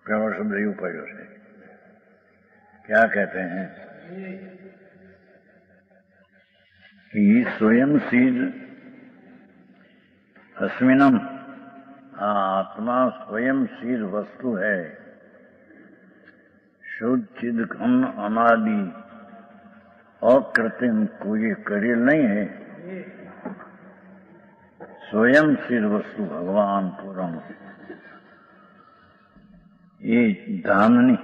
प्रमाण शब्द ही उपयोग से क्या कहते हैं कि स्वयं सिद्ध अस्मिनम आत्मा स्वयं सिद्ध वस्तु है, शुद्ध चिद घन अनादि अकृत्रिम, कोई करील नहीं है। स्वयं सिद्ध वस्तु भगवान पूरम, ये धामनी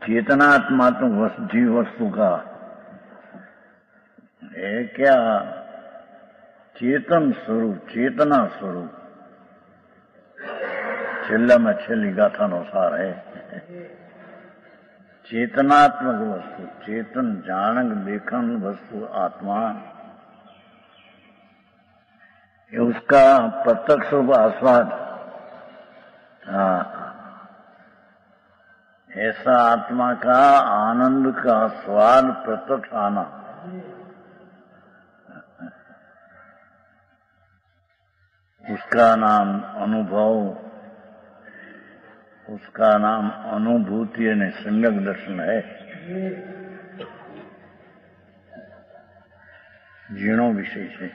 चेतनात्मात्मक जीव वस्तु का है क्या? चेतन स्वरूप, चेतना स्वरूप छेल्ला में छेली गाथा अनुसार है। चेतनात्मक वस्तु, चेतन जानक देखन वस्तु आत्मा, उसका प्रत्यक्ष रूप आस्वाद, ऐसा आत्मा का आनंद का स्वाद प्रत्यक्ष आना, उसका नाम अनुभव, उसका नाम अनुभूति यानी सम्यक दर्शन है। जीणो विषय से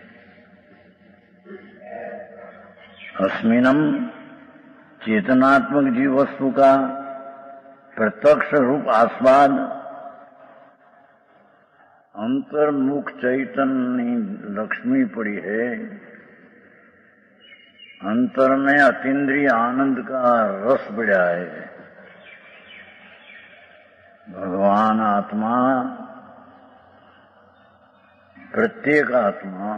अस्मिनम चेतनात्मक जीव वस्तु का प्रत्यक्ष रूप आस्वाद अंतर्मुख चैतन्य लक्ष्मी पड़ी है। अंतर में अतीन्द्रिय आनंद का रस बढ़ा है। भगवान आत्मा, प्रत्येक आत्मा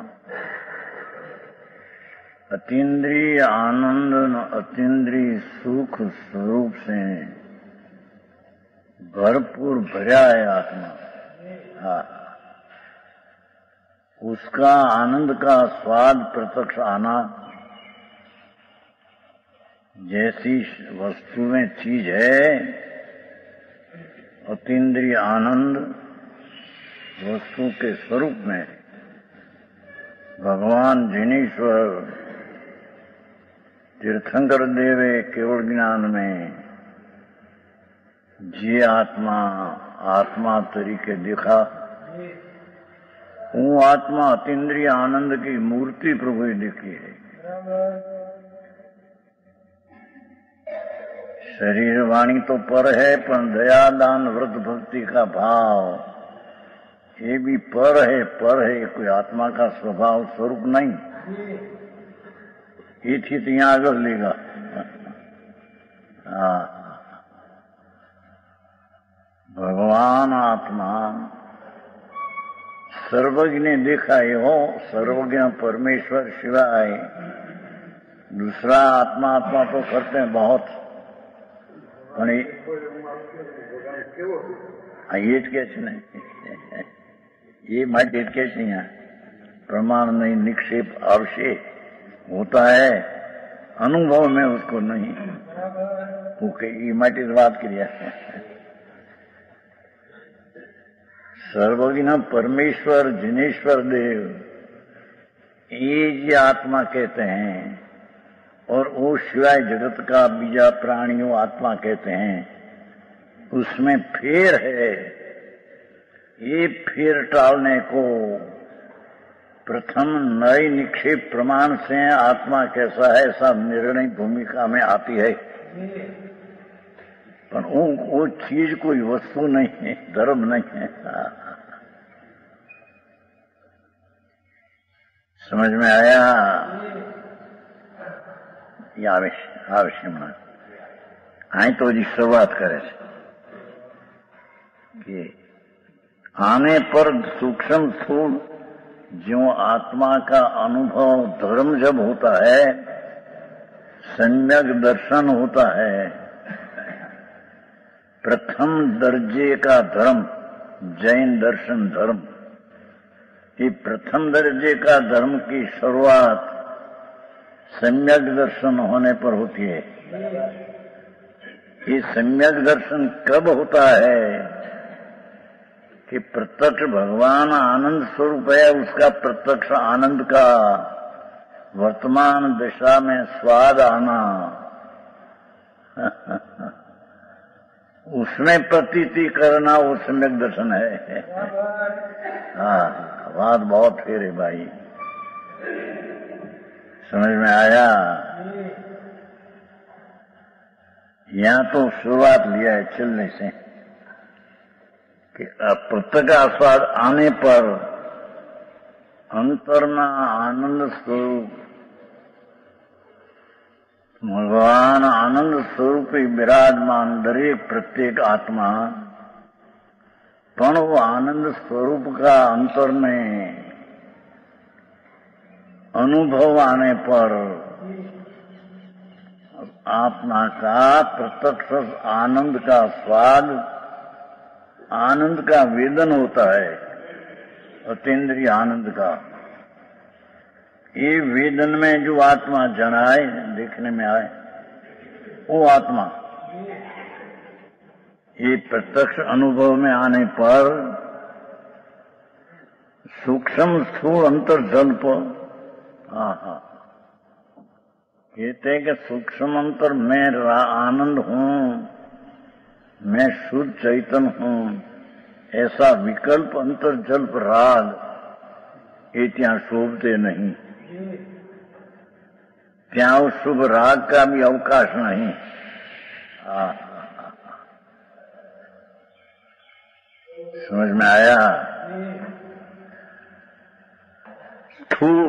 अतीन्द्रिय आनंद, अतीन्द्रिय सुख स्वरूप से भरपूर भरा है आत्मा। उसका आनंद का स्वाद प्रत्यक्ष आना, जैसी वस्तु में चीज है अतीन्द्रिय आनंद वस्तु के स्वरूप में, भगवान जिनेश्वर तीर्थंकर देवे केवल ज्ञान में जी आत्मा आत्मा तरीके देखा, वो आत्मा अतीन्द्रिय आनंद की मूर्ति प्रभु देखी है। शरीर वाणी तो पर है, पर दया दान व्रत भक्ति का भाव ये भी पर है, पर है, कोई आत्मा का स्वभाव स्वरूप नहीं। ये थी तो यहां आगे लेगा। भगवान आत्मा सर्वज्ञ ने देखा ये हो, सर्वज्ञ परमेश्वर शिवाय दूसरा आत्मा आत्मा तो करते हैं बहुत, ये कैसे नहीं, ये माटे कैसे यहाँ प्रमाण नहीं, निक्षेप अवश्य होता है, अनुभव में उसको नहीं। ये माटी बात क्रिया सर्वज्ञ परमेश्वर जिनेश्वर देव ये जी आत्मा कहते हैं, और वो शिवाय जगत का बीजा प्राणियों आत्मा कहते हैं। उसमें फेर है, ये फेर टालने को प्रथम नई निक्षेप प्रमाण से आत्मा कैसा है सब निर्णय भूमिका में आती है। पर वो चीज कोई वस्तु नहीं है, धर्म नहीं है। समझ में आया? आवश्य आई तो जी शुरुआत करे कि आने पर सूक्ष्म स्थूल जो आत्मा का अनुभव धर्म जब होता है, सम्यक दर्शन होता है, प्रथम दर्जे का धर्म जैन दर्शन धर्म, ये प्रथम दर्जे का धर्म की शुरुआत सम्यक दर्शन होने पर होती है। ये सम्यक दर्शन कब होता है कि प्रत्यक्ष भगवान आनंद स्वरूप है, उसका प्रत्यक्ष आनंद का वर्तमान दशा में स्वाद आना, उसमें प्रतीति करना वो सम्यक दर्शन है। हाँ, बात बहुत फिर है भाई, समझ में आया। यहाँ तो शुरुआत लिया है चलने से कि प्रत्यक्ष आस्वाद आने पर अंतर में आनंद स्वरूप भगवान आनंद स्वरूप विराजमान दरेक प्रत्येक आत्मा, पण वो आनंद स्वरूप का अंतर में अनुभव आने पर आत्मा का प्रत्यक्ष आनंद का स्वाद, आनंद का वेदन होता है, अतीन्द्रिय आनंद का। ये वेदन में जो आत्मा जनाए, देखने में आए, वो आत्मा ये प्रत्यक्ष अनुभव में आने पर सूक्ष्म स्थूल अंतर जल्प, कहते हैं कि सूक्ष्म अंतर मैं आनंद हूं, मैं शुद्ध चैतन्य हूं, ऐसा विकल्प अंतर जल्प राग ये ત્યાં शोभते नहीं, ત્યાં उस शुभ राग का भी अवकाश नहीं। समझ में आया। स्थूल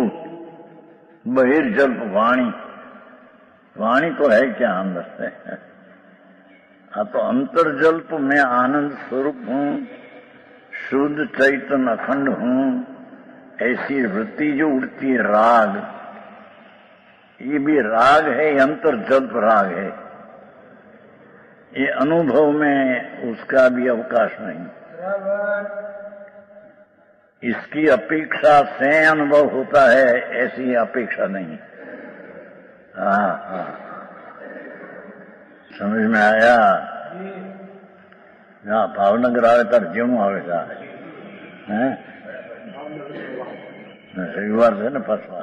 बहिर्जल्प वाणी, वाणी तो है क्या अंदर से, हाँ तो अंतर्जल्प में आनंद स्वरूप हूं, शुद्ध चैतन्य अखंड हूं, ऐसी वृत्ति जो उठती है राग, ये भी राग है, अंतर्जल्प राग है, ये अनुभव में उसका भी अवकाश नहीं। इसकी अपेक्षा से अनुभव होता है, ऐसी अपेक्षा नहीं। हाँ, समझ में आया। जहाँ भावनगर आवे तर जीवनु आवेगा, रविवार है ना फसवा।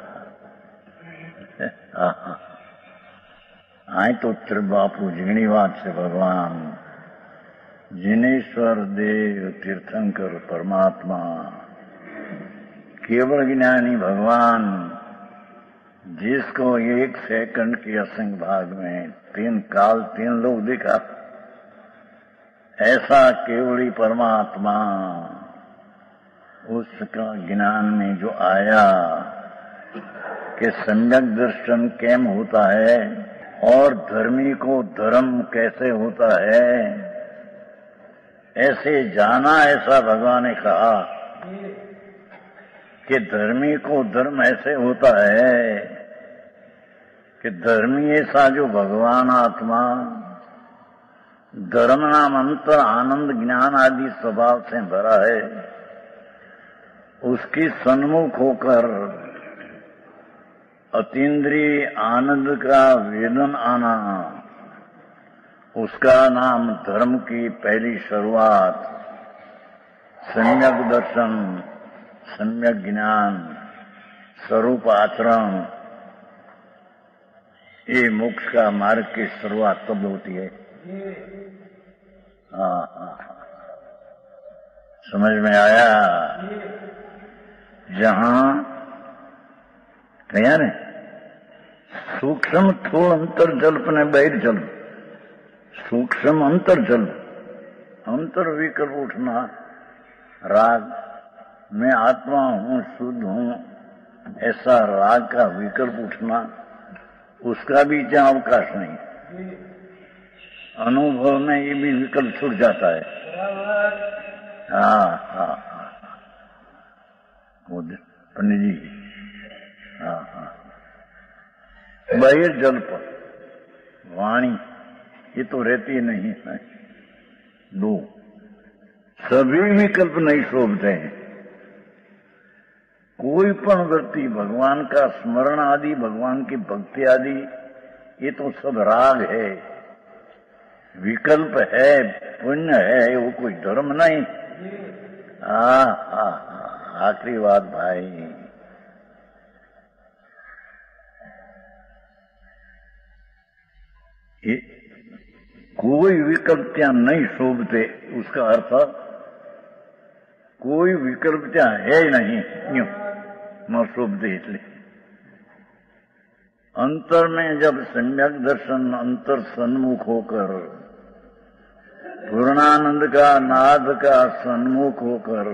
आई तो बापू झीणी बात से भगवान जिनेश्वर देव तीर्थंकर परमात्मा केवल ज्ञानी भगवान, जिसको एक सेकंड के असंख्य भाग में 3 काल 3 लोग देखा, ऐसा केवली परमात्मा उसका ज्ञान में जो आया कि सम्यक दर्शन कैम होता है और धर्मी को धर्म कैसे होता है, ऐसे जाना। ऐसा भगवान ने कहा कि धर्मी को धर्म ऐसे होता है कि धर्मी ऐसा जो भगवान आत्मा धर्म नाम अंतर आनंद ज्ञान आदि स्वभाव से भरा है, उसकी सन्मुख होकर अतीन्द्रिय आनंद का वेदन आना, उसका नाम धर्म की पहली शुरुआत, सम्यक दर्शन, सम्यक ज्ञान, स्वरूप आचरण, ये मोक्ष का मार्ग की शुरुआत तब होती है। समझ में आया। जहां कया ने सूक्ष्म थोड़ अंतर जल्प ने बहिर जल्प, सूक्ष्म अंतर जल्प, अंतर विकल्प उठना राग, मैं आत्मा हूं, शुद्ध हूं, ऐसा राग का विकल्प उठना, उसका भी जहां अवकाश नहीं। अनुभव में ये भी विकल्प छूट जाता है। हाँ, पंडित जी, हाँ, बहिर्जल्प वाणी ये तो रहती नहीं है। 2 सभी विकल्प नहीं शोभते हैं। कोई पण व्यक्ति भगवान का स्मरण आदि, भगवान की भक्ति आदि, ये तो सब राग है, विकल्प है, पुण्य है, वो कोई धर्म नहीं। आखिरी बात भाई, कोई विकल्प त्या नहीं शोभते, उसका अर्थ कोई विकल्प त्या है नहीं, यूं न शोभते। इसलिए अंतर में जब सम्यक दर्शन अंतर सन्मुख होकर, पूर्णानंद का नाद का सन्मुख होकर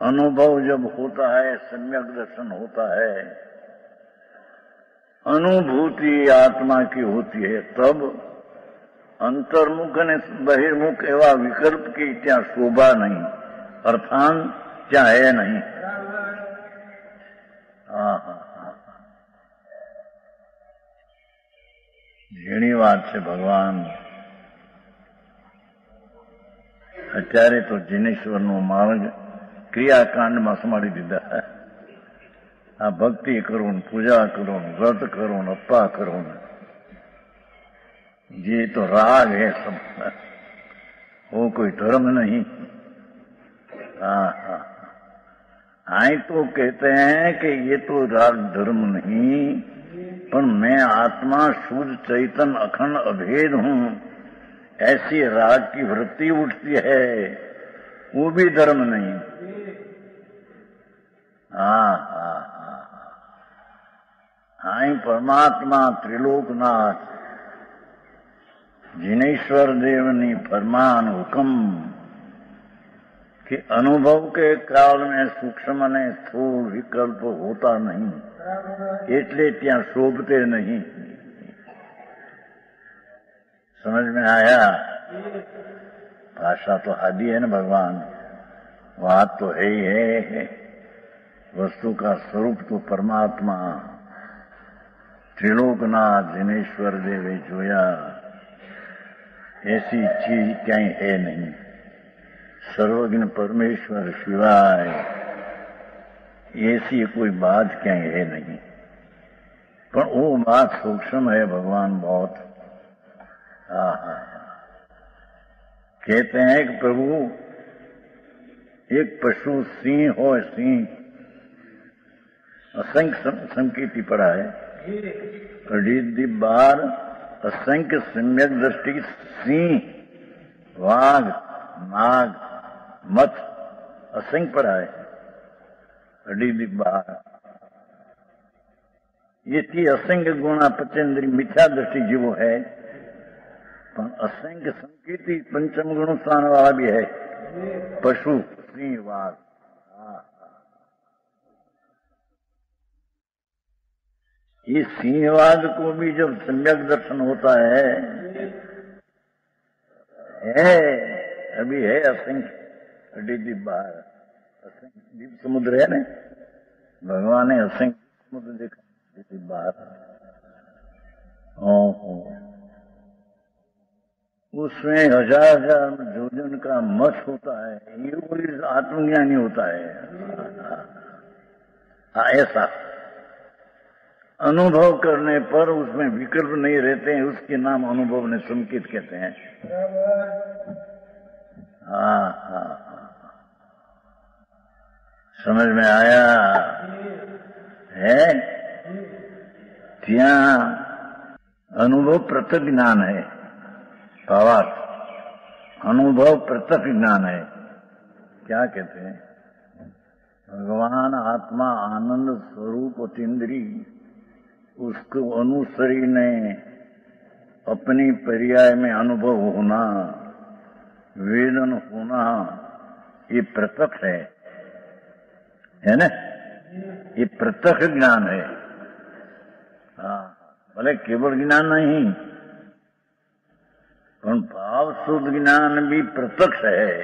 अनुभव जब होता है, सम्यक दर्शन होता है, अनुभूति आत्मा की होती है, तब अंतर्मुख ने बहिर्मुख एवा विकल्प की त्या शोभा नहीं, अर्थान त्या है नहीं। झीणी વાત છે ભગવાન। અત્યારે તો જીનેશ્વરનો માર્ગ ક્રિયાકાંડમાં સમાડી દીધા। આ ભક્તિ કરો ને પૂજા કરો ને વ્રત કરો ને અપ્પા કરો ને, ये तो राग है सब, वो कोई धर्म नहीं। आई तो कहते हैं कि ये तो राग धर्म नहीं, पर मैं आत्मा शुद्ध चैतन्य अखंड अभेद हूं, ऐसी राग की वृत्ति उठती है, वो भी धर्म नहीं। आई परमात्मा त्रिलोकनाथ जिनेश्वर देवनी फरमान हुकम कि अनुभव के काल में सूक्ष्म ने स्थूल विकल्प होता नहीं, એટલે ત્યાં શોભते नहीं। समझ में आया? भाषा तो आदि है ना भगवान, बात तो है ही है। वस्तु का स्वरूप तो परमात्मा त्रिलोकनाथ जिनेश्वर देवे जोया, ऐसी चीज कहीं है नहीं। सर्वज्ञ परमेश्वर शिवाय ऐसी कोई बात कहीं है नहीं, पर वो बात सूक्ष्म है भगवान बहुत। कहते हैं कि प्रभु एक पशु सिंह हो, सिंह असंख्य संकेती पड़ा है, रिद्धि बार असंख्य सम्यक दृष्टि सिंह, वाघ, नाग, मत असंख्य पड़ा है। रिद्धि बार ये थी असंख्य गुणा पचेंद्री मिथ्या दृष्टि जीवो है, पर असंख्य संकेती पंचम गुण स्थान वाला भी है, पशु, सिंह, वाघ। ये सिंहवाद को भी जब सम्यक दर्शन होता है अभी है असंख्य दीप बाहर, असंख्य दीप समुद्र है ना, भगवान ने असंख्य समुद्र देखा दीप बाहर। उसमें हजार जोजन का मत होता है, ये कोई आत्मज्ञानी होता है। ऐसा अनुभव करने पर उसमें विकल्प नहीं रहते हैं, उसके नाम अनुभव ने संकेत कहते हैं। समझ में आया है? त्या अनुभव पृथक ज्ञान है, भावार्थ अनुभव पृथक ज्ञान है। क्या कहते हैं? भगवान आत्मा आनंद स्वरूप अतीन्द्रिय, उसको अनुसरी ने अपनी पर्याय में अनुभव होना, वेदन होना, ये प्रत्यक्ष है ना, ये प्रत्यक्ष ज्ञान है। भले केवल ज्ञान नहीं, पर भाव शुद्ध ज्ञान भी प्रत्यक्ष है।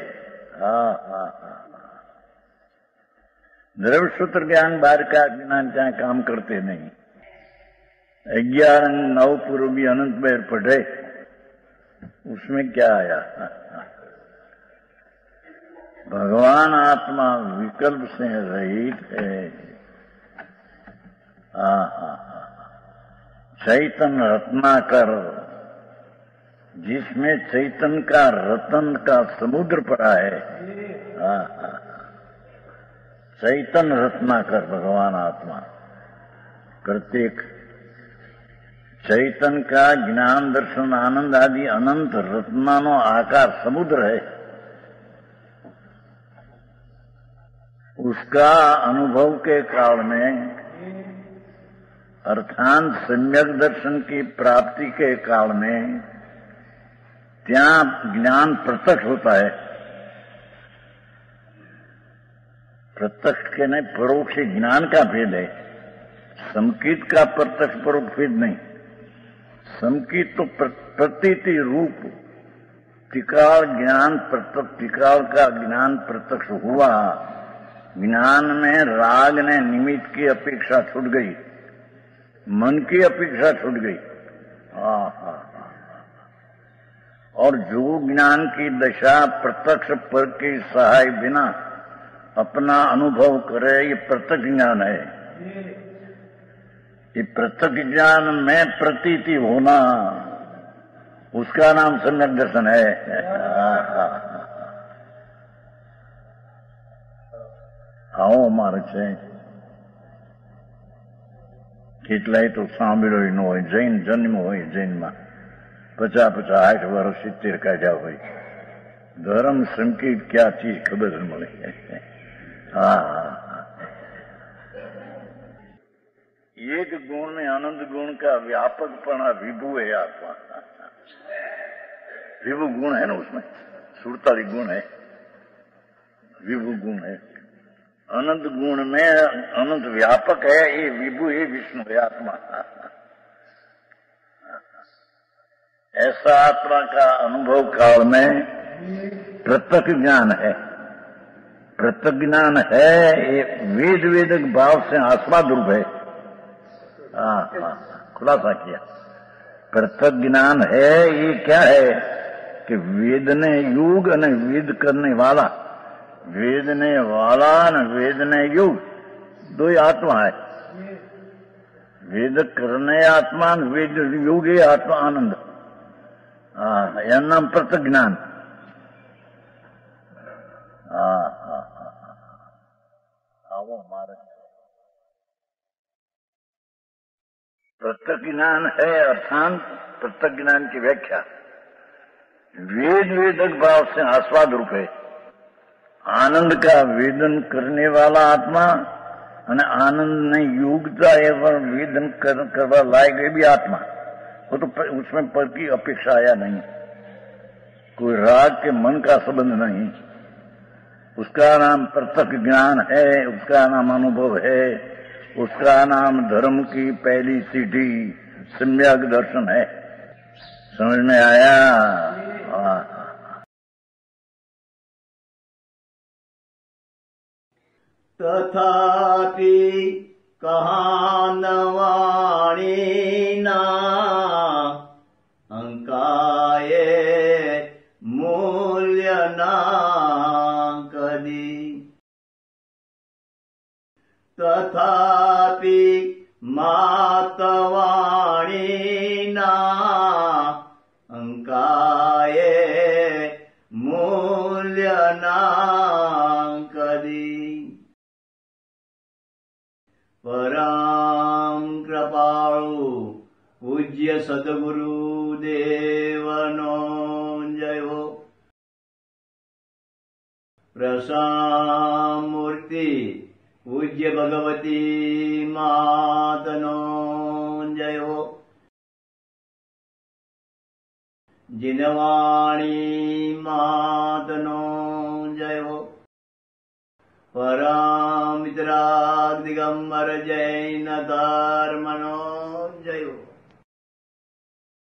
द्रव्य सूत्र ज्ञान बाहर का ज्ञान चाहे काम करते नहीं। 11-9 पूर्व भी अनंत में पढ़े, उसमें क्या आया? भगवान आत्मा विकल्प से रहित है। चैतन्य रत्नाकर, जिसमें चैतन्य का रतन का समुद्र पड़ा है। चैतन्य रत्नाकर भगवान आत्मा, प्रत्येक चैतन्य का ज्ञान दर्शन आनंद आदि अनंत रत्नानो आकार समुद्र है, उसका अनुभव के काल में अर्थात सम्यक दर्शन की प्राप्ति के काल में ત્યાં ज्ञान प्रत्यक्ष होता है। प्रत्यक्ष के नहीं, परोक्ष ज्ञान का भेद है। समकित का प्रत्यक्ष परोक्ष भेद नहीं। समकित तो प्रतीति रूप टिकाल ज्ञान प्रत्यक्ष, टिकाल का ज्ञान प्रत्यक्ष हुआ। ज्ञान में राग ने निमित्त की अपेक्षा छूट गई, मन की अपेक्षा छूट गई। और जो ज्ञान की दशा प्रत्यक्ष पर के सहाय बिना अपना अनुभव करे, ये प्रत्यक्ष ज्ञान है। ये प्रत्यक्ष ज्ञान में प्रतीति होना, उसका नाम सम्यक दर्शन है। आओ અમારે છે કેટલાય તો સાંભળ્યો ન હોય, જૈન જન્મ હોય, જૈનમાં 50-50, 60 વર્ષ 70 કાઢ્યા હોય, ધર્મ સંકેત क्या चीज खबर न મળે। एक गुण में आनंद गुण का व्यापकपना विभु है आत्मा। विभु गुण है ना, उसमें 47 गुण है, विभु गुण है। अनंत गुण में अनंत व्यापक है, ये विभु है, विष्णु है आत्मा। ऐसा आत्मा का अनुभव काल में प्रत्यक्ष ज्ञान है। प्रत्यक्ष ज्ञान है, ये वेद वेदक भाव से आस्वाद रूप है। खुलासा किया। प्रत्यक्ष ज्ञान है, ये क्या है कि वेदने युग और वेद करने वाला, वेदने वाला न वेदने युग, दो ही आत्मा है। वेद करने आत्मा, वेद युग ही आत्मा आनंद। यह नाम प्रत्यक्ष ज्ञान। आओ हमारे प्रत्यक्ष ज्ञान है, अर्थात प्रत्यक्ष ज्ञान की व्याख्या वेद वेदक भाव से आस्वाद रूप है। आनंद का वेदन करने वाला आत्मा और आनंद ने योग्यता एवं वेदन करवा लाए गए भी आत्मा, वो तो उसमें पर की अपेक्षा आया नहीं, कोई राग के मन का संबंध नहीं। उसका नाम प्रत्यक्ष ज्ञान है, उसका नाम अनुभव है, उसका नाम धर्म की पहली सीढ़ी सम्यक दर्शन है। समझ में आया? तथापि कहानवाणी ना अंकाये मूल्य ना कदी। तथापि मातवाणी ना अंकाये मूल्य ना कदी। परम कृपाळु पूज्य सद्गुरु देवनो जयो। प्रसामूर्ति पूज्य भगवती मातनो जयो। जिनवाणी मातनो जयो। परमित्राग दिगंबर जैन धर्मनो